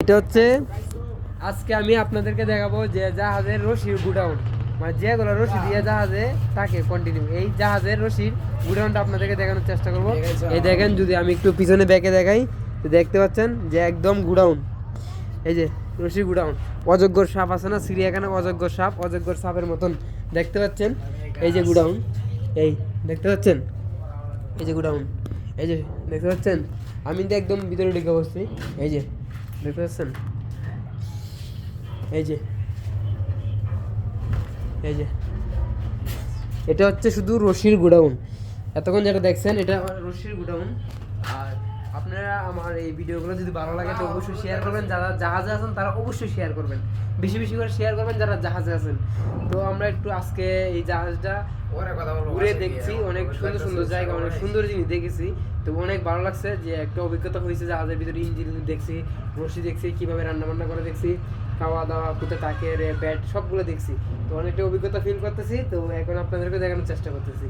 এটা হচ্ছে আজকে আমি আপনাদেরকে দেখাবো যে জাহাজের রশির গুডাউন, মানে যেগুলো রশি দিয়ে জাহাজে থাকে কন্টিনিউ, এই জাহাজের রশির গুডাউনটা আপনাদেরকে দেখানোর চেষ্টা করবো। এই দেখেন, যদি আমি একটু পিছনে ব্যাকে দেখাই তো দেখতে পাচ্ছেন যে একদম গুডাউন, এই যে রশির গুডাউন। অজগর সাপ আছে না চিড়িয়াখানা, অজগর সাপ, অজগর সাপের মতন দেখতে পাচ্ছেন। এই যে গুডাউন, এই দেখতে পাচ্ছেন, এই যে গুডাউন, এই যে দেখতে পাচ্ছেন। আমি তো একদম ভিতরে ঢুকে বসছি, এই যে দেখতে পাচ্ছেন, এই যে এই যে এটা হচ্ছে শুধু রশির গুডাউন। এতক্ষণ যেটা দেখছেন এটা রশির গুডাউন। আর আপনারা আমার এই ভিডিওগুলো যদি ভালো লাগে তো অবশ্যই শেয়ার করবেন, যারা জাহাজে আছেন তারা অবশ্যই শেয়ার করবেন, বেশি বেশি করে শেয়ার করবেন যারা জাহাজে আছেন। তো আমরা একটু আজকে এই জাহাজটা ঘুরে দেখছি, অনেক সুন্দর সুন্দর জায়গা, অনেক সুন্দর জিনিস দেখেছি। তো অনেক ভালো লাগছে যে একটা অভিজ্ঞতা হয়েছে, জাহাজের ভিতরে ইঞ্জিন দেখছি, রশি দেখছি, কীভাবে রান্না বান্না করে দেখছি, খাওয়া দাওয়া কোথায় থাকে, বেড সবগুলো দেখছি। তো অনেকটা অভিজ্ঞতা ফিল করতেছি। তো এখন আপনাদেরকে দেখানোর চেষ্টা করতেছি।